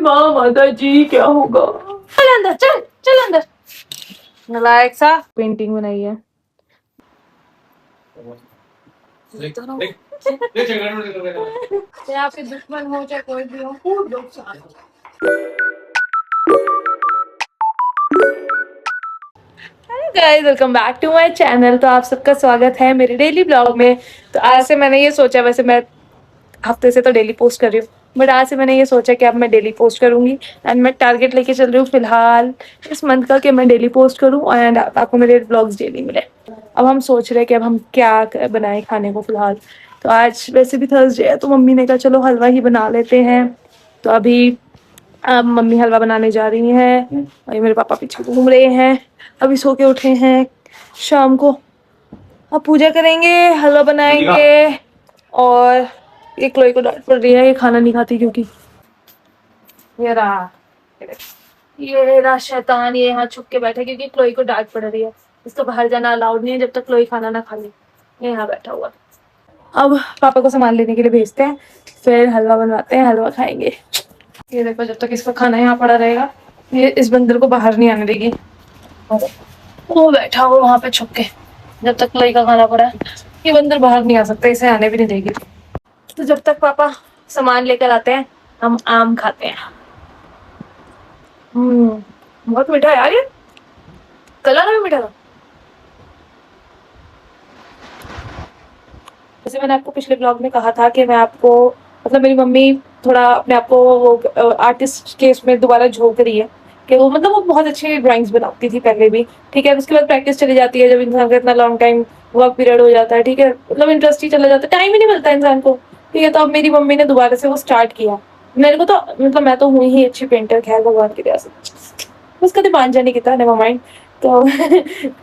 माँ माता जी क्या होगा। चल अंदर, चल चल अंदर। नालायक सा पेंटिंग बनाई है। चाहे आपके दुश्मन हो चाहे कोई भी हो, खूब लोग guys, welcome back to my channel. तो आप सबका स्वागत है मेरे डेली ब्लॉग में। तो आज से मैंने ये सोचा, वैसे मैं हफ्ते से तो डेली पोस्ट कर रही हूँ, बट आज से मैंने ये सोचा कि अब मैं डेली पोस्ट करूंगी। एंड मैं टारगेट लेके चल रही हूँ फिलहाल इस मंथ का कि मैं डेली पोस्ट करूँ एंड आपको मेरे ब्लॉग्स डेली मिले। अब हम सोच रहे हैं कि अब हम क्या बनाएं खाने को फिलहाल। तो आज वैसे भी थर्सडे है, तो मम्मी ने कहा चलो हलवा ही बना लेते हैं। तो अभी अब मम्मी हलवा बनाने जा रही हैं और ये मेरे पापा पीछे घूम रहे हैं। अभी सो के उठे हैं। शाम को अब पूजा करेंगे, हलवा बनाएंगे। और ये क्लोई को डांट पड़ रही है, ये खाना नहीं खाती क्योंकि ये रहा शैतान, ये यहाँ छुप के बैठा क्योंकि क्लोई को डांट पड़ रही है। इसको बाहर जाना अलाउड नहीं है जब तक क्लोई खाना ना खा ले। ये यहाँ बैठा हुआ। अब पापा को सामान लेने के लिए भेजते हैं, फिर हलवा बनवाते हैं, हलवा खाएंगे। ये देखो, जब तक इसका खाना यहाँ पड़ा रहेगा ये इस बंदर को बाहर नहीं आने देगी। और वो बैठा हो वहां पे छुप के, जब तक क्लोई का खाना पड़ा है ये बंदर बाहर नहीं आ सकता, इसे आने भी नहीं देगी। तो जब तक पापा सामान लेकर आते हैं हम आम खाते हैं। बहुत मीठा है यार ये, कलर भी मीठा था। जैसे मैंने आपको पिछले ब्लॉग में कहा था कि मैं आपको, मतलब मेरी मम्मी थोड़ा अपने आप को आर्टिस्ट के उसमें दोबारा झोंक रही है कि वो, मतलब वो बहुत अच्छी ड्राइंग्स बनाती थी पहले भी, ठीक है। उसके बाद प्रैक्टिस चली जाती है, जब इंसान का इतना लॉन्ग टाइम वर्क पीरियड हो जाता है, ठीक है, मतलब इंटरेस्ट ही चला जाता है, टाइम ही नहीं मिलता इंसान को, ठीक है। तो अब मेरी मम्मी ने दोबारा से वो स्टार्ट किया। मेरे को तो, मतलब मैं तो हुई ही अच्छी पेंटर, खैर भगवान की दया से, उसका तो मान जाने की था, नेवर माइंड। तो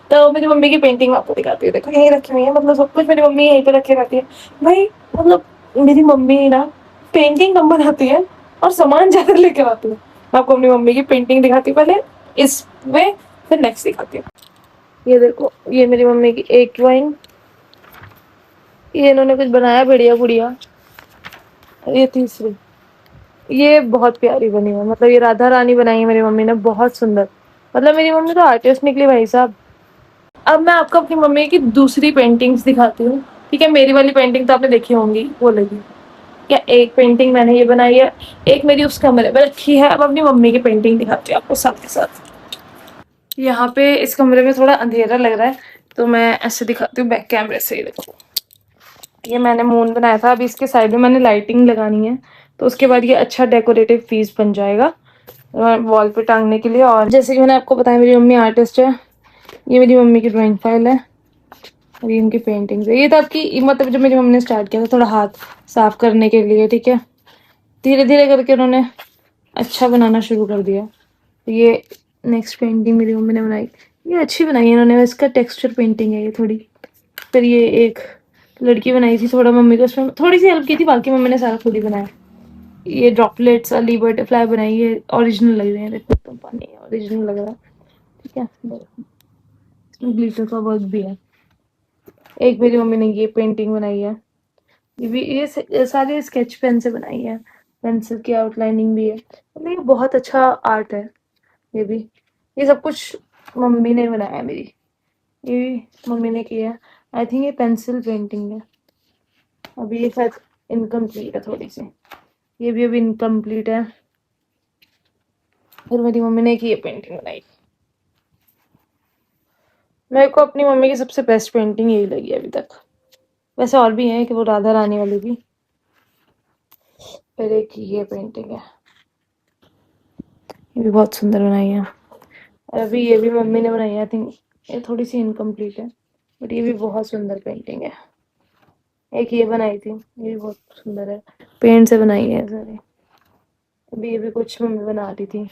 तो मेरी मम्मी की पेंटिंग आपको दिखाती हूँ, देखो यहीं रखी हुई है, मतलब सब कुछ मेरी मम्मी यहीं पे रखे रहती है भाई। मतलब मेरी मम्मी ना पेंटिंग कम बनाती है और सामान ज्यादा लेके आती है। मैं आपको अपनी मम्मी की पेंटिंग दिखाती हूँ पहले इसमें, फिर नेक्स्ट दिखाती हूँ। ये देखो, ये मेरी मम्मी की एक ड्राइंग, ये इन्होंने कुछ बनाया बढ़िया बढ़िया। ये तीसरी, ये बहुत प्यारी बनी है, मतलब ये राधा रानी बनाई है मेरी मम्मी ने, बहुत सुंदर। मतलब मेरी मम्मी तो आर्टिस्ट निकली भाई साहब। अब मैं आपको अपनी मम्मी की दूसरी पेंटिंग्स दिखाती हूँ, ठीक है। मेरी वाली पेंटिंग तो आपने देखी होंगी, वो लगी क्या, एक पेंटिंग मैंने ये बनाई है, एक मेरी उस कमरे में रखी है। अब अपनी मम्मी की पेंटिंग दिखाती हूँ आपको साथ के साथ। यहाँ पे इस कमरे में थोड़ा अंधेरा लग रहा है, तो मैं ऐसे दिखाती हूँ बैक कैमरे से। ये देखो, ये मैंने मून बनाया था, अभी इसके साइड में मैंने लाइटिंग लगानी है, तो उसके बाद ये अच्छा डेकोरेटिव पीस बन जाएगा वॉल पे टांगने के लिए। और जैसे कि मैंने आपको बताया मेरी मम्मी आर्टिस्ट है, ये मेरी मम्मी की ड्राइंग फाइल है और ये उनकी पेंटिंग है। ये तो आपकी, मतलब जब मेरी मम्मी ने स्टार्ट किया था थोड़ा हाथ साफ करने के लिए, ठीक है, धीरे धीरे करके उन्होंने अच्छा बनाना शुरू कर दिया। तो ये नेक्स्ट पेंटिंग मेरी मम्मी ने बनाई, ये अच्छी बनाई है इन्होंने, इसका टेक्सचर पेंटिंग है ये थोड़ी। फिर ये एक लड़की बनाई थी, थोड़ा मम्मी को उसमें थोड़ी सी हेल्प की थी, बाकी मम्मी ने सारा खुद ही बनाया। ये ड्रॉपलेट्स वाली बटरफ्लाई बनाई है, ओरिजिनल लग रहे हैं, देखो तो पानी ओरिजिनल लग रहा है, ठीक है। इसमें ग्लिटर का वर्क भी है। एक मेरी मम्मी ने ये पेंटिंग बनाई है, ये भी ये सारे स्केच पेन से बनाई है, पेंसिल की आउटलाइनिंग भी है, मतलब ये बहुत अच्छा आर्ट है। ये भी, ये सब कुछ मम्मी ने बनाया है मेरी, ये भी मम्मी ने किया है। आई थिंक ये पेंसिल पेंटिंग है, अभी ये शायद इनकम्प्लीट है थोड़ी सी, ये भी अभी इनकम्प्लीट है। फिर मेरी मम्मी ने एक ये पेंटिंग बनाई, मेरे को अपनी मम्मी की सबसे बेस्ट पेंटिंग यही लगी अभी तक। वैसे और भी है कि वो राधा रानी वाली भी। फिर एक ये पेंटिंग है, ये भी बहुत सुंदर बनाई है। और अभी ये भी मम्मी ने बनाई है, आई थिंक ये थोड़ी सी इनकम्प्लीट है, बट ये भी बहुत सुंदर पेंटिंग है। एक ये बनाई थी, ये भी बहुत सुंदर है, पेंट से बनाई है सारी। अभी ये भी कुछ मम्मी बना रही थी,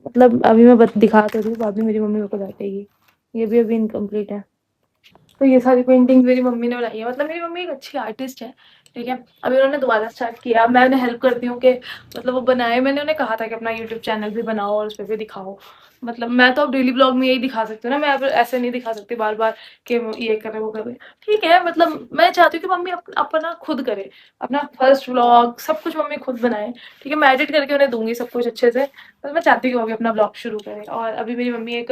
मतलब अभी मैं दिखा तो रही हूँ, बाद में मेरी मम्मी मेरे को डांटेगी। ये भी अभी इनकम्प्लीट है। तो ये सारी पेंटिंग मेरी मम्मी ने बनाई है। मतलब मेरी मम्मी एक अच्छी आर्टिस्ट है, ठीक है। अभी उन्होंने दोबारा स्टार्ट किया, मैं उन्हें हेल्प करती हूँ कि मतलब वो बनाए। मैंने उन्हें कहा था कि अपना यूट्यूब चैनल भी बनाओ और उस पर भी दिखाओ। मतलब मैं तो अब डेली ब्लॉग में यही दिखा सकती हूँ ना, मैं अब ऐसे नहीं दिखा सकती बार बार कि ये करे वो करे। ठीक है, मतलब मैं चाहती हूँ कि मम्मी अपना खुद करे, अपना फर्स्ट व्लॉग सब कुछ मम्मी खुद बनाए, ठीक है। मैं एडिट करके उन्हें दूंगी सब कुछ अच्छे से। तो मैं चाहती हूँ कि वो भी अपना ब्लॉग शुरू करे। और अभी मेरी मम्मी एक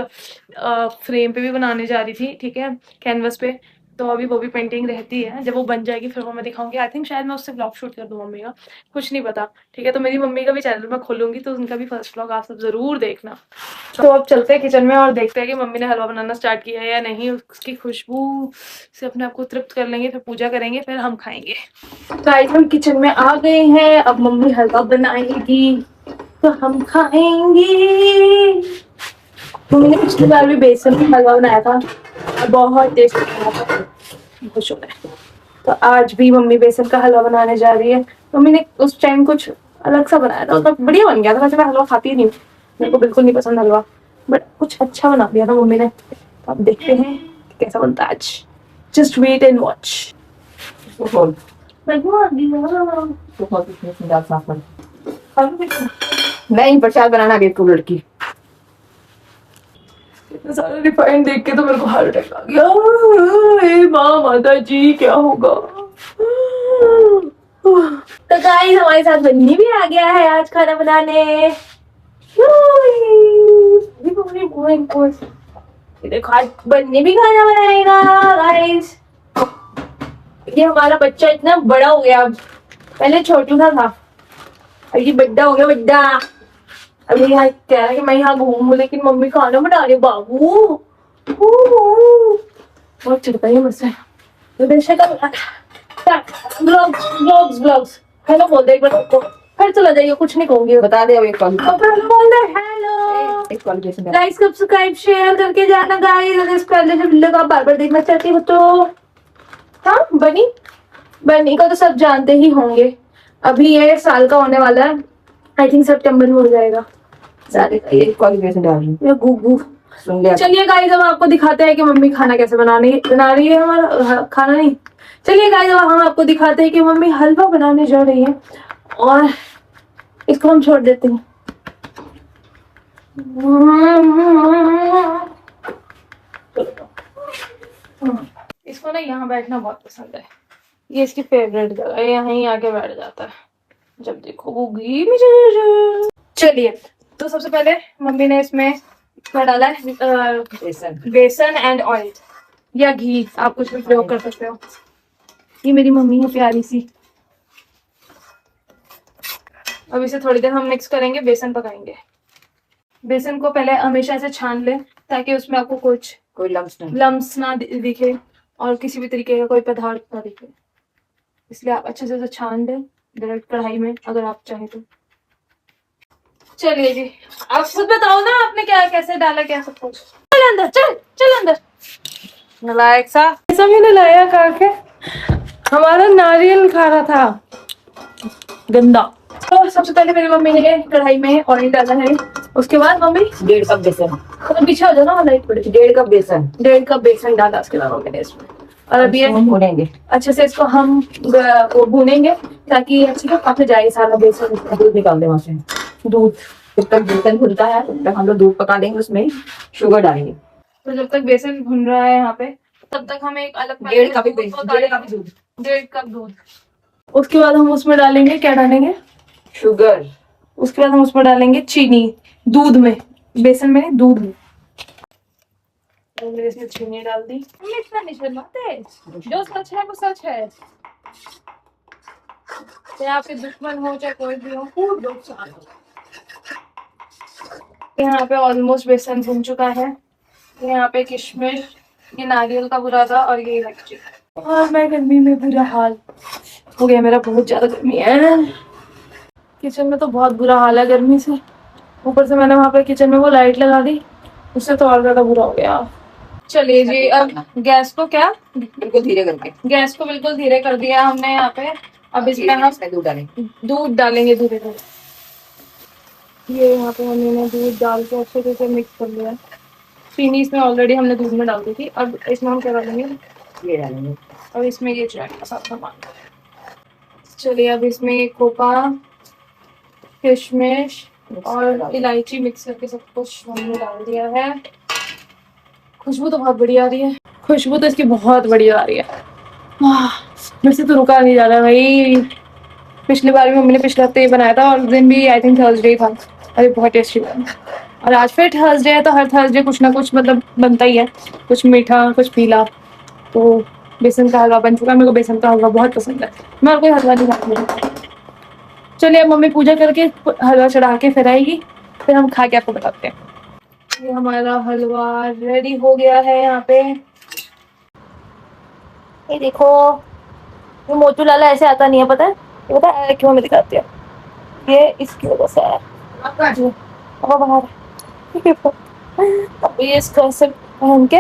फ्रेम पे भी बनाने जा रही थी, ठीक है, कैनवस पे। तो अभी वो भी पेंटिंग रहती है, जब वो बन जाएगी फिर वो मैं दिखाऊंगी। आई थिंक शायद मैं उससे ब्लॉग शूट कर दूँ मम्मी का, कुछ नहीं पता, ठीक है। तो मेरी मम्मी का भी चैनल मैं खोलूंगी, तो उनका भी फर्स्ट व्लॉग आप सब जरूर देखना। तो अब चलते हैं किचन में और देखते हैं कि मम्मी ने हलवा बनाना स्टार्ट किया है या नहीं। उसकी खुशबू से अपने आप को तृप्त कर लेंगे, फिर पूजा करेंगे, फिर हम खाएंगे। गाइस हम किचन में आ गए हैं, अब मम्मी हलवा बनाएगी तो हम खाएंगे। मम्मी ने पिछली बार भी बेसन का हलवा बनाया था और बहुत टेस्टी बना था, खुश हो गए। तो आज भी मम्मी बेसन का हलवा बनाने जा रही है। मम्मी ने उस टाइम कुछ अलग सा बनाया था, उसका बढ़िया बन गया था। वैसे मैं हलवा खाती ही नहीं, मेरे को बिल्कुल नहीं पसंद हलवा, बट कुछ अच्छा बना दिया था मम्मी ने। तो अब देखते हैं कि कैसा बनता है आज। Just wait and watch. नहीं, प्रसाद बनाना भी तू लड़की। इतना सारा रिफाइंड देख के तो मेरे को हार्ट अटैक आ गया। हे माँ माता जी क्या होगा। तो गाइस हमारे साथ बन्नी भी आ गया है आज खाना बनाने। ये देखो आज बन्नी भी खाना बनाएगा गाइस। ये हमारा बच्चा इतना बड़ा हो गया, अब पहले छोटू सा था, अब ये बड्डा हो गया, बड्डा। अभी यहाँ कह रहा है कि मैं यहाँ घूमूं, लेकिन मम्मी खाना बना रही है बाबू। बहुत चिढ़ता है मुझसे। तो बेशक ब्लॉग्स ब्लॉग्स ब्लॉग्स हेलो बोल दे एक बार सबको, फिर चला जाइए, कुछ नहीं कहूंगी। बता दे अब एक कॉल। हेलो बोल दे, हेलो। एक क्वालिफिकेशन लाइक सब्सक्राइब शेयर करके जाना गाइस, अगर इस पहले से वीडियो को आप बार बार देखना चाहती हो तो। हाँ बनी बनी का तो सब जानते ही होंगे। अभी ये साल का होने वाला है, आई थिंक सितंबर में हो जाएगा सारे का। ये क्वालिफिकेशन डाल रही ये गुगू सुन लिया। चलिए गाइस अब आपको दिखाते हैं कि मम्मी खाना कैसे बना रही है। हमारा खाना नहीं, चलिए गाइस अब हम आपको दिखाते हैं कि मम्मी हलवा बनाने जा रही है और इसको हम छोड़ देते हैं। इसको ना यहाँ बैठना बहुत पसंद है, ये इसकी फेवरेट जगह है, यहाँ ही आके बैठ जाता है जब देखो गुगी। चलिए तो सबसे पहले मम्मी ने इसमें क्या डाला है, बेसन एंड ऑयल या घी, आप कुछ भी प्रयोग कर सकते हो। ये मेरी मम्मी है प्यारी सी। अब इसे थोड़ी देर हम मिक्स करेंगे, बेसन पकाएंगे। बेसन को पहले हमेशा से छान लें ताकि उसमें आपको कोई लम्स ना दिखे और किसी भी तरीके का कोई पदार्थ ना दिखे, इसलिए आप अच्छे से उसे छान दें डायरेक्ट कढ़ाई में अगर आप चाहें तो। चलिए जी आप खुद बताओ ना आपने क्या कैसे डाला क्या सब कुछ। चल अंदर, चल चल अंदर नालायक सा। ऐसा भी लाया करके हमारा नारियल खा रहा था गंदा। तो सबसे पहले मेरी मम्मी ने कढ़ाई में ऑयल डाला है, उसके बाद मम्मी 1.5 कप बेसन। तो पीछे हो जाओ ना, लाइट पड़ेगी। 1.5 कप बेसन। 1.5 कप बेसन डाला उसके बाद मम्मी ने इसमें। और अब ये भूनेंगे अच्छे से, इसको हम वो भूनेंगे ताकि अच्छे से पक जाए सारा बेसन। दूध निकाल दे वहां से। दूध जब तक बेसन भुनता है तब तक हम लोग दूध पका देंगे, उसमें शुगर डालेंगे। तो जब तक बेसन भुन रहा है यहाँ पे तब तक हम एक अलग 1.5 कप दूध। 1.5 कप दूध। उसके बाद हम उसमें डालेंगे, क्या डालेंगे, शुगर। उसके बाद हम उसमें डालेंगे चीनी, दूध में, बेसन में नहीं दूध में। तो मैंने इसमें चीनी डाल दी। इतना नहीं शर्माते, जो सच है वो सच है, चाहे आपके दुश्मन हो चाहे कोई भी हो, खूब लोग यहाँ पे ऑलमोस्ट बेसन भुन चुका है। यहाँ पे किशमिश, ये नारियल का बुरादा और ये इलायची। और मैं गर्मी में बुरा हाल हो गया मेरा, बहुत ज्यादा गर्मी है। किचन में तो बहुत बुरा हाल है गर्मी से, ऊपर से मैंने वहां पे किचन में वो लाइट लगा दी, उससे तो और ज्यादा बुरा हो गया। चलिए जी अब गैस को क्या बिल्कुल धीरे करके, गैस को बिल्कुल धीरे कर दिया हमने यहाँ पे। अब इसमें हम दूध डालेंगे धीरे धीरे। ये यहाँ पे हमने दूध डाल के अच्छे से मिक्स कर लिया। चीनी इसमें ऑलरेडी हमने दूध में डाल दी थी। अब इसमें हम क्या डालेंगे, ये डालेंगे। और इसमें ये चाट का सब सामान। चलिए अब इसमें खोपा, किशमिश और इलायची मिक्स करके सब कुछ हमने डाल दिया है। खुशबू तो बहुत बढ़िया आ रही है, खुशबू तो इसकी बहुत बढ़िया आ रही है। वाह, मेरे से तो रुका नहीं जा रहा भाई। पिछली बार भी मम्मी ने पिछले हफ्ते ये बनाया था और उस दिन भी आई थिंक थर्सडे था। अरे बहुत टेस्टी बना। और आज फिर थर्सडे है तो हर थर्सडे कुछ ना कुछ मतलब बनता ही है, कुछ मीठा कुछ पीला। तो बेसन का हलवा बन चुका है, मेरे को बेसन का हलवा बहुत पसंद है, मैं और कोई हलवा नहीं खाती। चलिए अब मम्मी पूजा करके हलवा चढ़ा के फिर आएगी, फिर हम खा के आपको बताते हैं। ये हमारा हलवा रेडी हो गया है यहाँ पे। ये देखो, ये मोटू लाला ऐसे आता नहीं है, पता है? ये पता है क्यों? मैं दिखाती हूँ, ये इसकी वजह से है। अब बाहर अब ये इसको ऐसे पहन के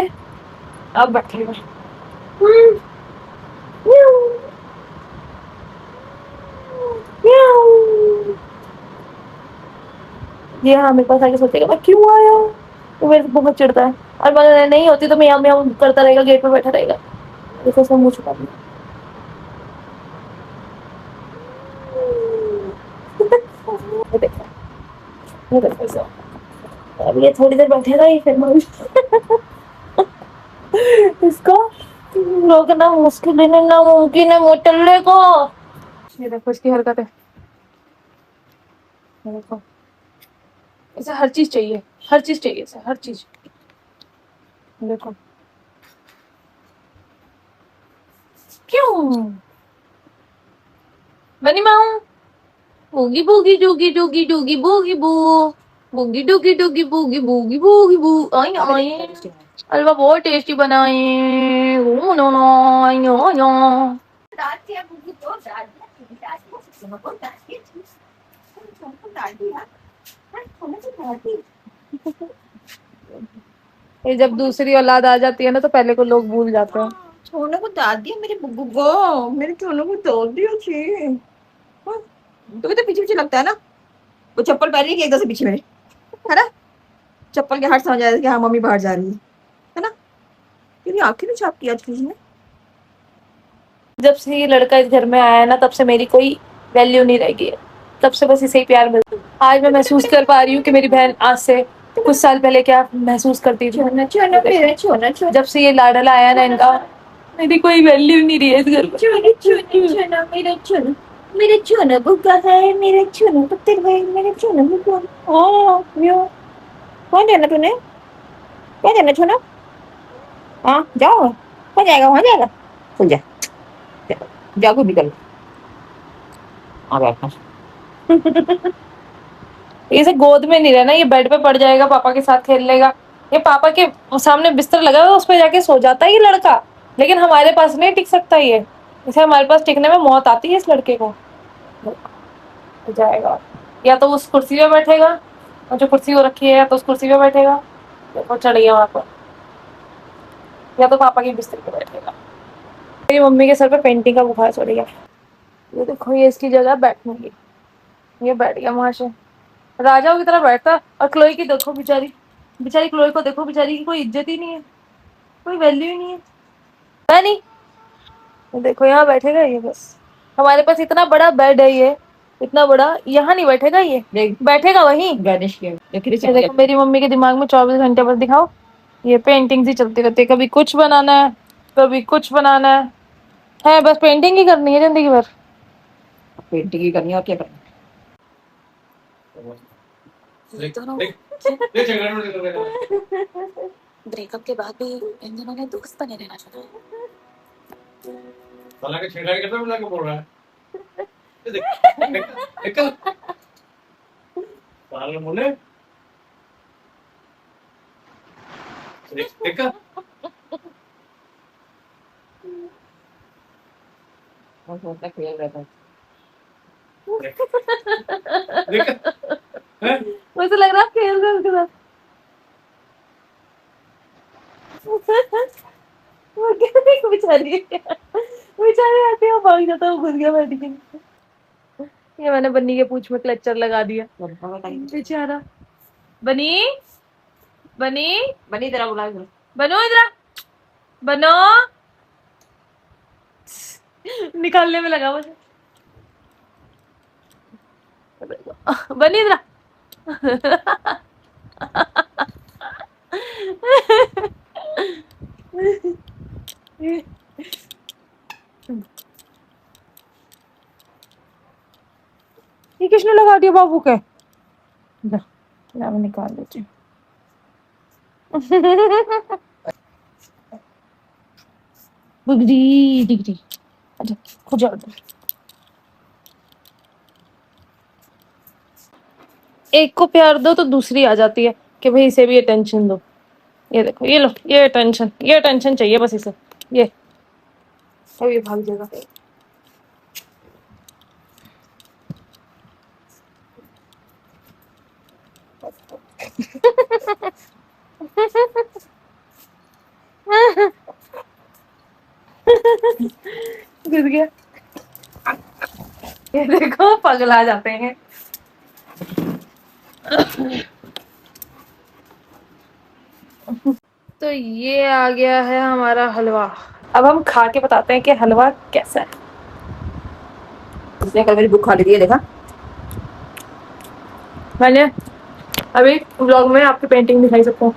अब बैठेगा। ये हाँ मेरे पास आके सोचेगा मैं क्यों आया, तो मेरे से बहुत चिढ़ता है। और मैं नहीं होती तो मैं यहाँ करता रहेगा, गेट पे बैठा रहेगा। देखो सब मुँह छुपा दिया। ये देखो, ये देखो सब। अब ये थोड़ी देर बैठेगा ही फिर मैं इसको रोकना मुश्किल है, नामुमकिन है मोटल्ले को। ये देखो इसकी हरकत है, ये देखो इसे हर चीज चाहिए, हर चीज चाहिए इसे, हर चीज। देखो क्यों बनी माऊ, boogie boogie doogie doogie doogie boogie boo, boogie doogie doogie boogie boogie boogie boo. आई आई हलवा बहुत टेस्टी बनाए। Oh no no I no no. ये जब दूसरी औलाद आ जाती है ना तो पहले को लोग भूल जाते हैं। छोने को दाद दिया मेरे बुब्बू को, मेरे छोने को दाद दिया छी। तो भी तो पीछे पीछे लगता है ना, वो चप्पल पहन के एकदम से पीछे मेरे, है ना? चप्पल के हाथ समझ आया कि हाँ मम्मी बाहर जा रही है ना? क्योंकि आंखें नहीं छापती आज किसी ने। जब से ये लड़का इस घर में आया है ना तब से मेरी कोई वैल्यू नहीं रह गई है, तब से बस इसे ही प्यार मिलता है। आज मैं महसूस कर पा रही हूँ कि मेरी बहन आज से कुछ साल पहले क्या महसूस करती थी। छोना छोना मेरा छोना छोना, जब से ये लाडला आया ना इनका, मेरी कोई वैल्यू नहीं रही है इस घर में। छोना छोना छोना मेरा छोना, मेरा छोना बुग्गा है, मेरा छोना पुत्र है, मेरा छोना बुग्गा। हाँ यो, कौन देना तूने? क्या देना छोना? हाँ जाओ, हो जाएगा हो जाएगा, सुन जा, जाओ खुद निकल। आ बैठना। इसे गोद में नहीं रहना, ये बेड पे पड़ जाएगा, पापा के साथ खेल लेगा। ये पापा के सामने बिस्तर लगा हुआ उस पर जाके सो जाता है ये लड़का, लेकिन हमारे पास नहीं टिक सकता ये। इसे हमारे पास टिकने में मौत आती है इस लड़के को। तो जाएगा, या तो उस कुर्सी पे बैठेगा, और जो कुर्सी वो रखी है या तो उस कुर्सी पे बैठेगा, देखो चढ़ गया वहां पर, या तो पापा की बिस्तर पे बैठेगा। मेरी मम्मी के सर पे पेंटिंग का बुखार चढ़ गया। ये देखो ये इसकी जगह बैठने की, ये बैठ गया वहां से, राजाओं की तरह बैठता। और क्लोई की देखो बेचारी, बेचारी क्लोई को देखो, बेचारी की कोई इज्जत ही नहीं है, कोई वैल्यू ही नहीं है नहीं। तो देखो यहाँ बैठेगा ये, बस हमारे पास इतना बड़ा बेड है, ये इतना बड़ा, यहाँ नहीं बैठेगा ये, बैठेगा वहीं। गार्निश किया ये देखो मेरी मम्मी के दिमाग में 24 घंटे बस दिखाओ ये पेंटिंग ही चलती रहती है, कभी कुछ बनाना है कभी कुछ बनाना है बस पेंटिंग ही करनी है जिंदगी भर। पेंटिंग ही करनी है और क्या करना ब्रेकअप के बाद भी इन दोनों ने दोस्त बने रहना चाहा। साला के छेड़खानी करता है, बुला के बोल रहा है। ये देख साला मुन्ने, देख और सोचता खेल रहा था। देख हैं? मुझे लग रहा है खेल रहे उसके साथ। वो क्या देखो बेचारी, बेचारी आती है भाग जाता है, घुस गया बैठ के। ये मैंने बन्नी के पूंछ में क्लचर लगा दिया बेचारा। बनी बनी बनी तरह बुला बनो इधर, बनो निकालने में लगा मुझे। बनी इधर। ये किसने लगा दिया बाबू के? मैं निकाल देती हूँ। डिग्री डिग्री, अच्छा खुद जाओ। एक को प्यार दो तो दूसरी आ जाती है कि भाई इसे भी अटेंशन दो। ये देखो, ये लो, ये अटेंशन चाहिए बस इसे। ये अब ये भाग जाएगा। गिर गया। ये देखो पगला जाते हैं। तो ये आ गया है हमारा हलवा। अब हम खा के बताते हैं कि हलवा कैसा है। उसने कल मेरी बुक खा ली थी, ये देखा। मैंने अभी व्लॉग में आपकी पेंटिंग दिखाई सकता हूँ।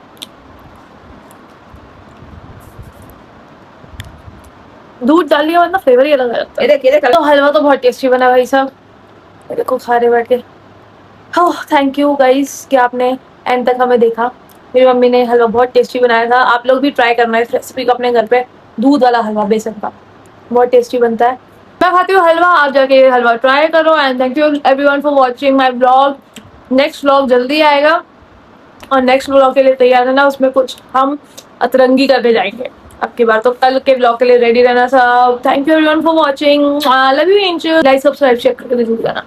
दूध डाल लिया वरना फ्लेवर ही अलग आ जाता है। ये देख तो हलवा तो बहुत टेस्टी बना भाई साहब। ये देखो खा रहे बैठ के। ओह थैंक यू गाइस कि आपने एंड तक हमें देखा। मेरी मम्मी ने हलवा बहुत टेस्टी बनाया था। आप लोग भी ट्राई करना इस रेसिपी को अपने घर पे। दूध वाला हलवा बेसन का बहुत टेस्टी बनता है। मैं खाती हूँ हलवा, आप जाके ये हलवा ट्राई करो। And thank you everyone for watching my blog. Next blog जल्दी आएगा और नेक्स्ट ब्लॉग के लिए तैयार रहना। उसमें कुछ हम अतरंगी करके जाएंगे अब की बार, तो कल के ब्लॉग के लिए रेडी रहना सब। Thank you everyone for watching. Love you angel. Like subscribe check करके जरूर करना।